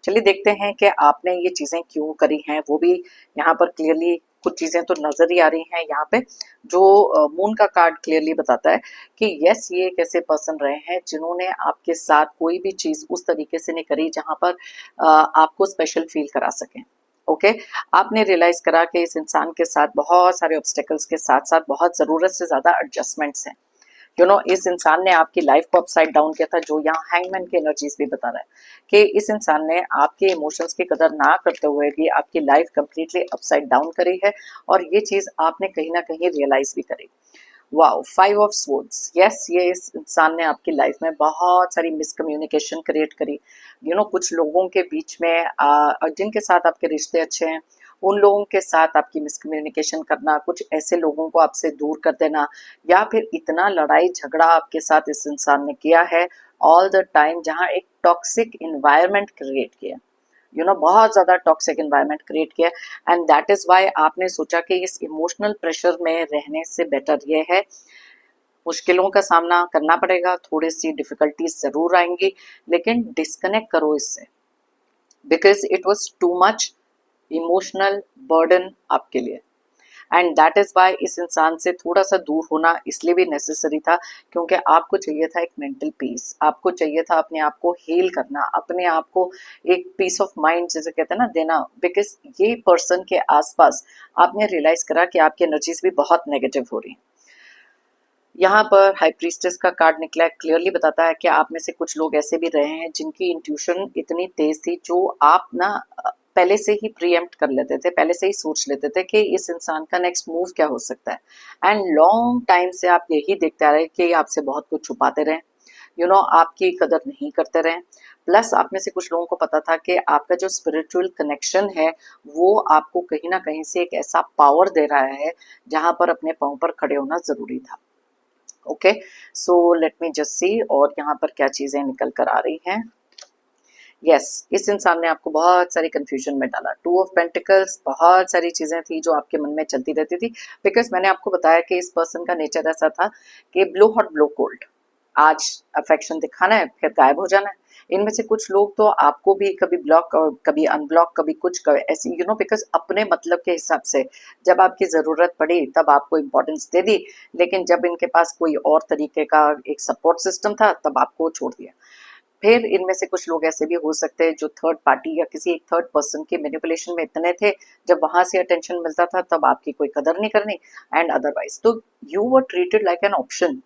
चलिए देखते हैं कि आपने ये चीजें क्यों करी हैं, वो भी यहाँ पर क्लियरली कुछ चीजें तो नजर ही आ रही हैं यहाँ पे। जो मून का कार्ड क्लियरली बताता है कि यस, ये एक ऐसे पर्सन रहे हैं जिन्होंने आपके साथ कोई भी चीज उस तरीके से नहीं करी जहां पर आपको स्पेशल फील करा सकें। ओके आपने रियलाइज करा कि इस इंसान के साथ बहुत सारे ऑब्स्टेकल्स के साथ साथ बहुत जरूरत से ज्यादा एडजस्टमेंट्स हैं। इस इंसान ने आपकी लाइफ को अपसाइड डाउन किया था, जो यहाँ हैंगमैन की एनर्जीज भी बता रहा है कि इस इंसान ने आपके इमोशंस की कदर ना करते हुए भी आपकी लाइफ कंप्लीटली अपसाइड डाउन करी है। और ये चीज आपने कहीं ना कहीं रियलाइज भी करी। वाओ, 5 ऑफ स्वॉर्ड्स, यस, ये इस इंसान ने आपकी लाइफ में बहुत सारी मिसकम्युनिकेशन क्रिएट करी। कुछ लोगों के बीच में जिनके साथ आपके रिश्ते अच्छे हैं, उन लोगों के साथ आपकी मिसकम्युनिकेशन करना, कुछ ऐसे लोगों को आपसे दूर कर देना, या फिर इतना लड़ाई झगड़ा आपके साथ इस इंसान ने किया है ऑल द टाइम, जहां एक टॉक्सिक इन्वायरमेंट क्रिएट किया। बहुत ज्यादा टॉक्सिक एनवायरनमेंट क्रिएट किया। एंड दैट इज वाई आपने सोचा कि इस इमोशनल प्रेशर में रहने से बेटर ये है मुश्किलों का सामना करना पड़ेगा, थोड़ी सी डिफिकल्टीज जरूर आएंगी, लेकिन डिस्कनेक्ट करो इससे, because it was too much emotional burden आपके लिए। एंड दैट इज वाई इस इंसान से थोड़ा सा दूर होना इसलिए भी नेसेसरी था, क्योंकि आपको चाहिए था एक मेंटल पीस, आपको चाहिए था अपने आप को हील करना, अपने आप को एक पीस ऑफ माइंड जिसे कहते हैं ना देना, बिकॉज ये पर्सन के आसपास आपने रियलाइज करा कि आपकी एनर्जीज भी बहुत नेगेटिव हो रही हैं। यहाँ पर हाई प्रीस्टेस का कार्ड निकला है, क्लियरली बताता है कि आप में से कुछ लोग ऐसे भी रहे हैं जिनकी इंट्यूशन इतनी तेज थी, जो आप ना पहले से ही प्रीएम्प्ट कर लेते थे, पहले से ही सोच लेते थे कि इस इंसान का नेक्स्ट मूव क्या हो सकता है। एंड लॉन्ग टाइम से आप यही देखते आ रहे कि आपसे बहुत कुछ छुपाते रहे, आपकी कदर नहीं करते रहे। प्लस आप में से कुछ लोगों को पता था कि आपका जो स्पिरिचुअल कनेक्शन है वो आपको कहीं ना कहीं से एक ऐसा पावर दे रहा है जहां पर अपने पांव पर खड़े होना जरूरी था। Okay, so let me just see और यहाँ पर क्या चीजें निकल कर आ रही हैं। यस, इस इंसान ने आपको बहुत सारी कंफ्यूजन में डाला। टू ऑफ पेंटिकल्स, बहुत सारी चीजें थी जो आपके मन में चलती रहती थी, बिकॉज मैंने आपको बताया कि इस पर्सन का नेचर ऐसा था कि ब्लो हॉट ब्लो कोल्ड, आज अफेक्शन दिखाना है फिर गायब हो जाना है। इनमें से कुछ लोग तो आपको भी कभी ब्लॉक और कभी अनब्लॉक, कभी कुछ ऐसे बिकॉज अपने मतलब के हिसाब से जब आपकी जरूरत पड़ी तब आपको इंपॉर्टेंस दे दी, लेकिन जब इनके पास कोई और तरीके का एक सपोर्ट सिस्टम था तब आपको छोड़ दिया। फिर इनमें से कुछ लोग ऐसे भी हो सकते हैं जो थर्ड पार्टी या किसी एक थर्ड पर्सन के मैनिपुलेशन में इतने थे, जब वहां से अटेंशन मिलता था तब आपकी कोई कदर नहीं करनी, एंड अदरवाइज तो you were treated like an option.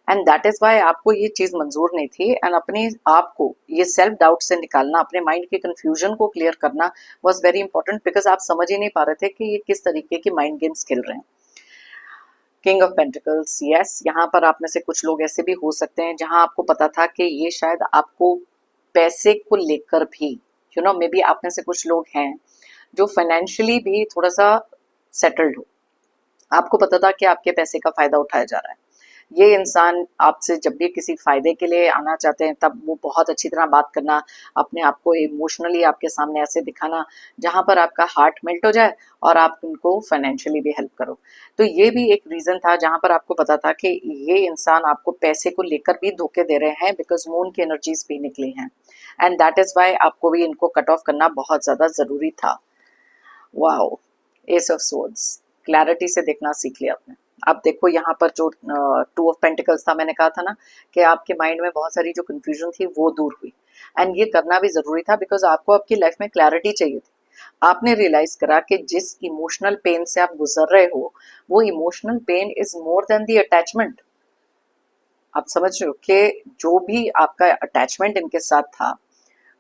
And that is why आपको ये चीज मंजूर नहीं थी, एंड अपने आप को ये सेल्फ डाउट से निकालना, अपने माइंड के कंफ्यूजन को क्लियर करना वॉज वेरी इंपॉर्टेंट, बिकॉज आप समझ ही नहीं पा रहे थे कि ये किस तरीके की माइंड गेम्स खेल रहे हैं। किंग ऑफ पेंटिकल्स, यस, यहाँ पर आप में से कुछ लोग ऐसे भी हो सकते हैं जहां आपको पता था कि ये शायद आपको पैसे को लेकर भी मे बी आप में से कुछ लोग हैं जो फाइनेंशियली भी थोड़ा सा सेटल्ड हो, आपको पता था कि आपके पैसे का फायदा उठाया जा रहा है। ये इंसान आपसे जब भी किसी फायदे के लिए आना चाहते हैं तब वो बहुत अच्छी तरह बात करना, अपने आप को इमोशनली आपके सामने ऐसे दिखाना जहां पर आपका हार्ट मेल्ट हो जाए और आप उनको फाइनेंशियली भी हेल्प करो। तो ये भी एक रीजन था जहां पर आपको पता था कि ये इंसान आपको पैसे को लेकर भी धोखे दे रहे हैं, बिकॉज मून की एनर्जीज भी निकली हैं, एंड दैट इज वाई आपको भी इनको कट ऑफ करना बहुत ज्यादा जरूरी था। Wow, S of swords, clarity से देखना सीख लिया आपने। अब देखो यहाँ पर जो टू ऑफ पेंटिकल्स था, मैंने कहा था ना कि आपके माइंड में बहुत सारी जो कंफ्यूजन थी वो दूर हुई, एंड ये करना भी जरूरी था बिकॉज आपको आपकी लाइफ में क्लैरिटी चाहिए थी। आपने रियलाइज करा कि जिस इमोशनल पेन से आप गुजर रहे हो वो emotional pain is more than the attachment. आप समझ रहे हो कि जो भी आपका अटैचमेंट इनके साथ था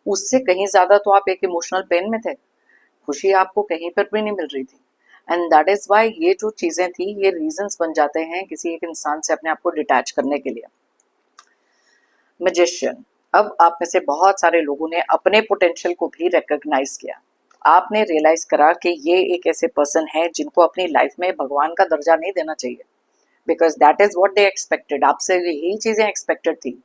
उससे कहीं ज्यादा तो आप एक इमोशनल पेन में थे, खुशी आपको कहीं पर भी नहीं मिल रही थी। एंड दैट इज वाई ये जो चीजें थी ये रीजंस बन जाते हैं किसी एक इंसान से अपने आप को डिटैच करने के लिए। मैजिशियन, अब आप में से बहुत सारे लोगों ने अपने पोटेंशियल को भी रिकॉग्नाइज किया, आपने रियलाइज करा कि ये एक ऐसे पर्सन है जिनको अपनी लाइफ में भगवान का दर्जा नहीं देना चाहिए, because that is what they expected, आपसे यही चीजें एक्सपेक्टेड थी।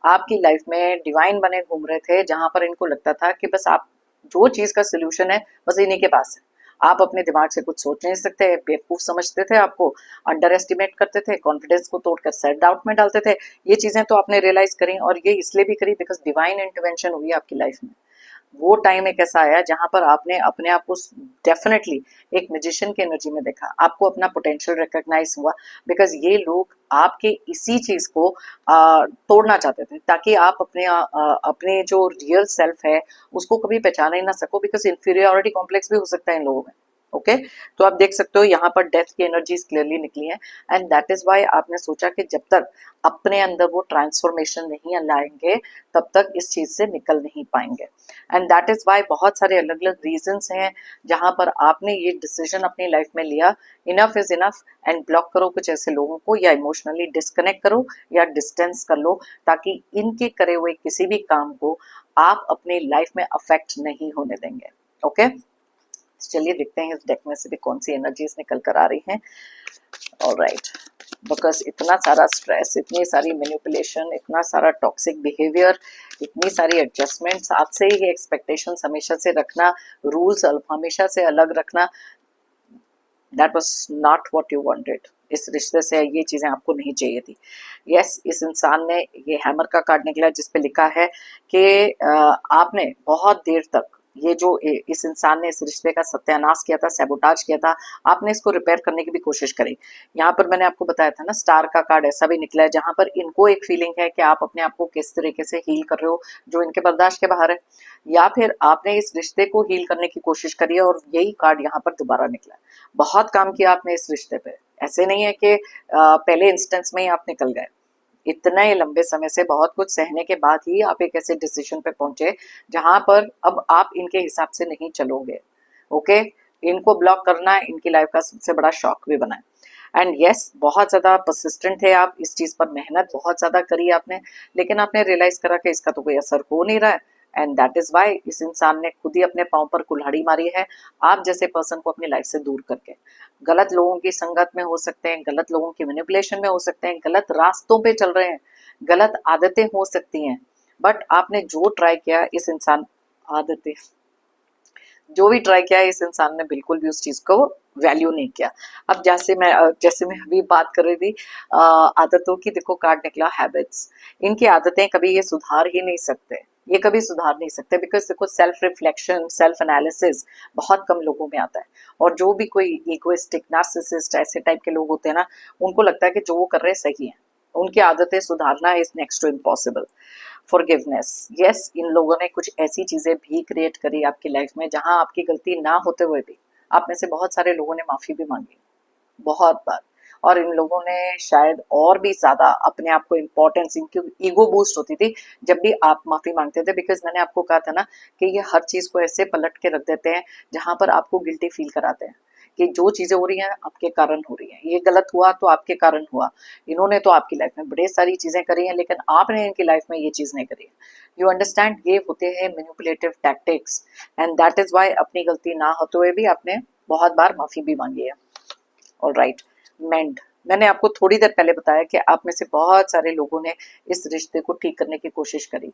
आपकी लाइफ में डिवाइन बने घूम रहे थे जहां पर इनको लगता था कि बस आप जो चीज का सोल्यूशन है बस इन्हीं के पास है, आप अपने दिमाग से कुछ सोच नहीं सकते, बेवकूफ समझते थे, आपको अंडर एस्टिमेट करते थे, कॉन्फिडेंस को तोड़कर सेल्फ डाउट में डालते थे। ये चीजें तो आपने रियलाइज करी, और ये इसलिए भी करी बिकॉज डिवाइन इंटरवेंशन हुई आपकी लाइफ में। वो टाइम एक ऐसा आया जहां पर आपने अपने आप को डेफिनेटली एक म्यूजिशियन की एनर्जी में देखा, आपको अपना पोटेंशियल रिकॉग्नाइज हुआ, बिकॉज ये लोग आपके इसी चीज को तोड़ना चाहते थे ताकि आप अपने जो रियल सेल्फ है उसको कभी पहचान ही ना सको, बिकॉज इंफीरियोरिटी कॉम्प्लेक्स भी हो सकता है इन लोगों में। ओके, तो आप देख सकते हो यहाँ पर डेथ की एनर्जीज क्लियरली निकली है, एंड दैट इज वाई आपने सोचा कि जब तक अपने अंदर वो ट्रांसफॉर्मेशन नहीं लाएंगे तब तक इस चीज से निकल नहीं पाएंगे। एंड दैट इज वाई बहुत सारे अलग अलग रीजंस हैं जहां पर आपने ये डिसीजन अपनी लाइफ में लिया, enough is enough, and block करो कुछ ऐसे लोगों को या इमोशनली डिस्कनेक्ट करो या डिस्टेंस कर लो, ताकि इनके करे हुए किसी भी काम को आप अपनी लाइफ में अफेक्ट नहीं होने देंगे। ओके, चलिए देखते हैं इस डेक में से भी कौन सी एनर्जीज निकल कर आ रही हैं। ऑलराइट, बिकॉज इतना सारा स्ट्रेस, इतनी सारी मैनिपुलेशन, इतना सारा टॉक्सिक बिहेवियर, इतनी सारी एडजस्टमेंट्स, आपसे ही एक्सपेक्टेशंस हमेशा से रखना, रूल्स हमेशा से अलग रखना, that was not what you wanted. इस रिश्ते से ये चीजें आपको नहीं चाहिए थी। यस, इस इंसान ने, ये हैमर का कार्ड निकला जिसपे लिखा है कि आपने बहुत देर तक ये जो इस इंसान ने इस रिश्ते का सत्यानाश किया था, सैबोटाज किया था, आपने इसको रिपेयर करने की भी कोशिश करी। यहाँ पर मैंने आपको बताया था ना, स्टार का कार्ड ऐसा भी निकला है जहां पर इनको एक फीलिंग है कि आप अपने आप को किस तरीके से हील कर रहे हो जो इनके बर्दाश्त के बाहर है, या फिर आपने इस रिश्ते को हील करने की कोशिश करी है और यही कार्ड यहाँ पर दोबारा निकला है। बहुत काम किया आपने इस रिश्ते पे, ऐसे नहीं है कि पहले इंस्टेंस में ही आप निकल गए। इतने लंबे समय से बहुत कुछ सहने के बाद ही आप एक ऐसे डिसीजन पे पहुंचे जहां पर अब आप इनके हिसाब से नहीं चलोगे। ओके, इनको ब्लॉक करना इनकी लाइफ का सबसे बड़ा शौक भी बना है। एंड यस, बहुत ज्यादा परसिस्टेंट है आप इस चीज पर, मेहनत बहुत ज्यादा करी आपने, लेकिन आपने रियलाइज करा कि इसका तो कोई असर हो नहीं रहा है। एंड दैट इज वाई इस इंसान ने खुद ही अपने पांव पर कुल्हाड़ी मारी है, आप जैसे पर्सन को अपनी लाइफ से दूर करके। गलत लोगों की संगत में हो सकते हैं, गलत लोगों की मैनिपुलेशन में हो सकते हैं, गलत रास्तों पे चल रहे हैं, गलत आदतें हो सकती हैं, बट आपने जो ट्राई किया इस इंसान, आदतें जो भी ट्राई किया इस इंसान ने बिल्कुल भी उस चीज को वैल्यू नहीं किया। अब जैसे मैं अभी बात कर रही थी आदतों की, देखो कार्ड निकला हैबिट्स। इनकी आदतें कभी ये सुधार ही नहीं सकते, ये कभी सुधार नहीं सकते, बिकॉज देखो सेल्फ रिफ्लेक्शन, सेल्फ एनालिसिस बहुत कम लोगों में आता है। और जो भी कोई इगोइस्टिक, नार्सिसिस्ट ऐसे टाइप के लोग होते हैं ना, उनको लगता है कि जो वो कर रहे हैं सही है, उनकी आदतें सुधारना is next to impossible. Forgiveness, yes, इन लोगों ने कुछ ऐसी चीजें भी क्रिएट करी आपकी लाइफ में जहां आपकी गलती ना होते हुए भी आप में से बहुत सारे लोगों ने माफी भी मांगी, बहुत बार। और इन लोगों ने शायद और भी ज्यादा अपने आप को इम्पोर्टेंस, इनकी ईगो बूस्ट होती थी जब भी आप माफी मांगते थे, बिकॉज मैंने आपको कहा था ना कि ये हर चीज को ऐसे पलट के रख देते हैं जहां पर आपको गिल्टी फील कराते हैं कि जो चीजें हो रही हैं आपके कारण हो रही हैं, ये गलत हुआ तो आपके कारण हुआ। इन्होंने तो आपकी लाइफ में बड़े सारी चीजें करी हैं लेकिन आपने इनकी लाइफ में ये चीज नहीं करी है। यू अंडरस्टैंड, ये होते हैं manipulative tactics. And that is why अपनी गलती ना होते हुए भी आपने बहुत बार माफी भी मांगी है। ऑलराइट, मेंड, मैंने आपको थोड़ी देर पहले बताया कि आप में से बहुत सारे लोगों ने इस रिश्ते को ठीक करने की कोशिश करी।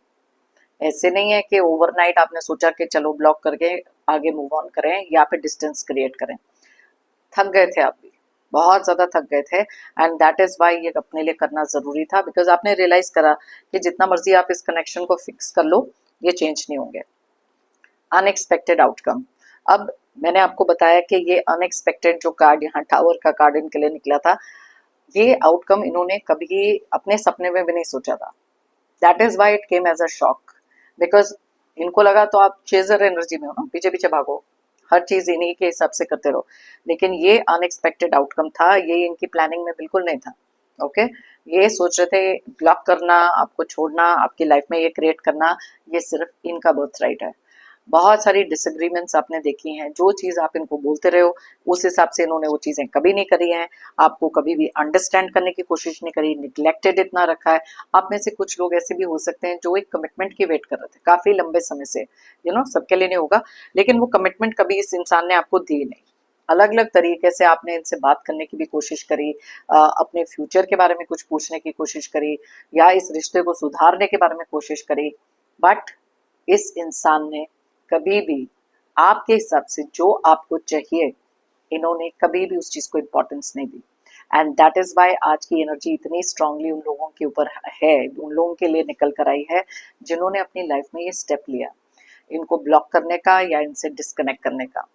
ऐसे नहीं है कि ओवरनाइट आपने सोचा कि चलो ब्लॉक करके आगे मूव ऑन करें या फिर डिस्टेंस क्रिएट करें। थक गए थे आप भी, बहुत ज्यादा थक गए थे। एंड दैट इज वाई ये अपने लिए करना जरूरी था, बिकॉज आपने रियलाइज करा कि जितना मर्जी आप इस कनेक्शन को फिक्स कर लो ये चेंज नहीं होंगे। अनएक्सपेक्टेड आउटकम, अब मैंने आपको बताया कि ये अनएक्सपेक्टेड जो कार्ड, यहाँ टावर का कार्ड इनके लिए निकला था, ये आउटकम इन्होंने कभी अपने सपने में भी नहीं सोचा था। That is why it came as a shock, because इनको लगा तो आप चेजर एनर्जी में हो ना, पीछे पीछे भागो, हर चीज इन्हीं के हिसाब से करते रहो, लेकिन ये अनएक्सपेक्टेड आउटकम था, ये इनकी प्लानिंग में बिल्कुल नहीं था। ओके, ये सोच रहे थे ब्लॉक करना, आपको छोड़ना, आपकी लाइफ में ये क्रिएट करना, ये सिर्फ इनका बर्थ राइट है। बहुत सारी डिसएग्रीमेंट्स आपने देखी हैं, जो चीज आप इनको बोलते रहे हो उस हिसाब से इन्होंने वो चीजें कभी नहीं करी हैं, आपको कभी भी अंडरस्टैंड करने की कोशिश नहीं करी, निग्लेक्टेड इतना रखा है। आप में से कुछ लोग ऐसे भी हो सकते हैं जो एक कमिटमेंट की वेट कर रहे थे काफी लंबे समय से, सबके लिए नहीं होगा, लेकिन वो कमिटमेंट कभी इस इंसान ने आपको दी नहीं। अलग अलग तरीके से आपने इनसे बात करने की भी कोशिश करी, अपने फ्यूचर के बारे में कुछ पूछने की कोशिश करी, या इस रिश्ते को सुधारने के बारे में कोशिश करी, बट इस इंसान ने कभी भी आपके हिसाब से जो आपको चाहिए, इन्होंने कभी भी उस चीज को इम्पोर्टेंस नहीं दी। एंड दैट इज वाई आज की एनर्जी इतनी स्ट्रांगली उन लोगों के ऊपर है, उन लोगों के लिए निकल कर आई है जिन्होंने अपनी लाइफ में ये स्टेप लिया, इनको ब्लॉक करने का या इनसे डिस्कनेक्ट करने का।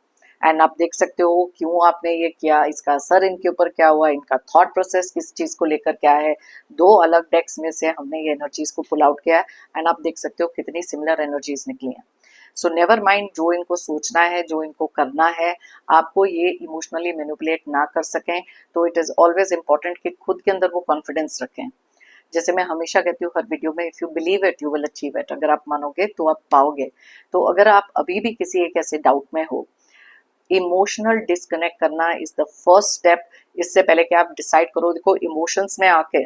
एंड आप देख सकते हो क्यों आपने ये किया, इसका असर इनके ऊपर क्या हुआ, इनका थॉट प्रोसेस किस चीज को लेकर क्या है। दो अलग डेक्स में से हमने ये एनर्जीज को पुल आउट किया है, एंड आप देख सकते हो कितनी सिमिलर एनर्जीज निकली हैं। सो नेवर माइंड, जो इनको सोचना है, जो इनको करना है, आपको ये इमोशनली मैनिपुलेट ना कर सकें, तो इट इज ऑलवेज इंपॉर्टेंट कि खुद के अंदर वो कॉन्फिडेंस रखें। जैसे मैं हमेशा कहती हूँ हर वीडियो में, if you believe it you will achieve it, अगर आप मानोगे तो आप पाओगे। तो अगर आप अभी भी किसी एक ऐसे डाउट में हो, इमोशनल डिस्कनेक्ट करना इज द फर्स्ट स्टेप। इससे पहले कि आप डिसाइड करो, देखो इमोशंस में आके,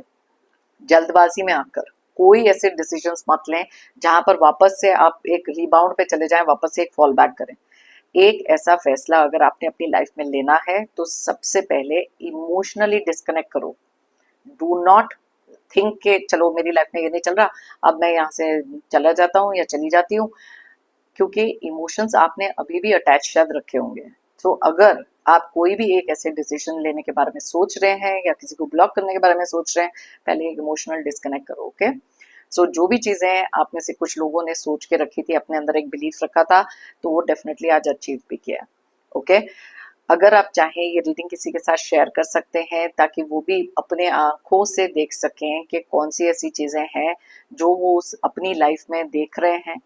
जल्दबाजी में आकर कोई ऐसे डिसीजंस मत लें जहां पर वापस से आप एक रिबाउंड पे चले जाएं, वापस से एक फॉल बैक करें। एक ऐसा फैसला अगर आपने अपनी लाइफ में लेना है तो सबसे पहले इमोशनली डिस्कनेक्ट करो। डू नॉट थिंक के चलो मेरी लाइफ में ये नहीं चल रहा, अब मैं यहाँ से चला जाता हूँ या चली जाती हूँ, क्योंकि इमोशंस आपने अभी भी अटैच शायद रखे होंगे। तो अगर आप कोई भी एक ऐसे डिसीजन लेने के बारे में सोच रहे हैं या किसी को ब्लॉक करने के बारे में सोच रहे हैं, पहले एक इमोशनल डिस्कनेक्ट करो। ओके, सो जो भी चीजें आप में से कुछ लोगों ने सोच के रखी थी, अपने अंदर एक बिलीफ रखा था, तो वो डेफिनेटली आज अचीव भी किया। ओके, अगर आप चाहें ये रीडिंग किसी के साथ शेयर कर सकते हैं ताकि वो भी अपने आंखों से देख सकें कि कौन सी ऐसी चीजें हैं जो वो अपनी लाइफ में देख रहे हैं,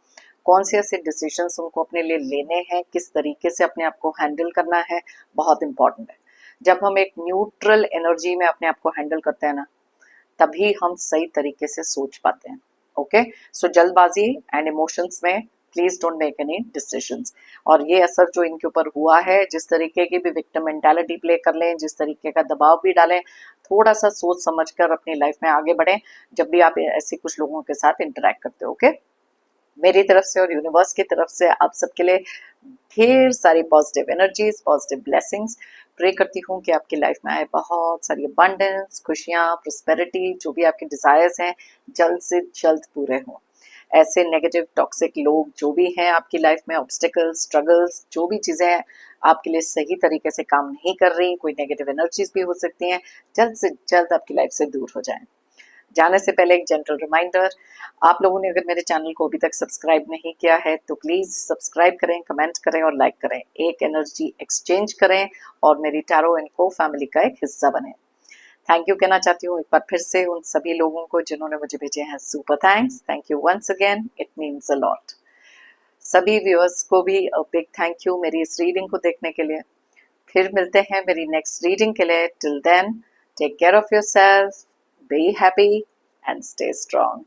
कौन से ऐसे डिसीजंस उनको अपने लिए लेने हैं, किस तरीके से अपने आप को हैंडल करना है, बहुत इंपॉर्टेंट है। जब हम एक न्यूट्रल एनर्जी में अपने आप को हैंडल करते हैं ना, तभी हम सही तरीके से सोच पाते हैं। ओके, सो जल्दबाजी एंड इमोशंस में please don't make any decisions. और ये असर जो इनके ऊपर हुआ है, जिस तरीके की भी विक्टिम मेंटालिटी प्ले कर लें, जिस तरीके का दबाव भी डालें, थोड़ा सा सोच समझकर अपनी लाइफ में आगे बढ़ें जब भी आप ऐसे कुछ लोगों के साथ इंटरेक्ट करते हो। ओके, मेरी तरफ से और यूनिवर्स की तरफ से आप सबके लिए ढेर सारी positive energies, positive blessings. Pray करती हूँ कि आपकी लाइफ में आए बहुत सारी अबंडेंस, खुशियाँ, प्रोस्पेरिटी, जो भी आपके डिजायर्स हैं जल्द से जल्द पूरे हों। ऐसे नेगेटिव टॉक्सिक लोग जो भी हैं आपकी लाइफ में, ऑब्स्टिकल्स, स्ट्रगल्स, जो भी चीजें आपके लिए सही तरीके से काम नहीं कर रही, कोई नेगेटिव एनर्जीज भी हो सकती हैं, जल्द से जल्द आपकी लाइफ से दूर हो जाएं। जाने से पहले एक जेंटल रिमाइंडर, आप लोगों ने अगर मेरे चैनल को अभी तक सब्सक्राइब नहीं किया है तो प्लीज सब्सक्राइब करें, कमेंट करें और लाइक करें, एक एनर्जी एक्सचेंज करें और मेरी टैरो एंड को फैमिली का एक हिस्सा बने। थैंक यू कहना चाहती हूँ एक बार फिर से उन सभी लोगों को जिन्होंने मुझे भेजे हैं super thanks. Thank you once again, it means a lot. सभी व्यूअर्स को भी बिग थैंक यू मेरी इस रीडिंग को देखने के लिए। फिर मिलते हैं मेरी नेक्स्ट रीडिंग के लिए। Till then, take care of yourself, be happy and stay strong.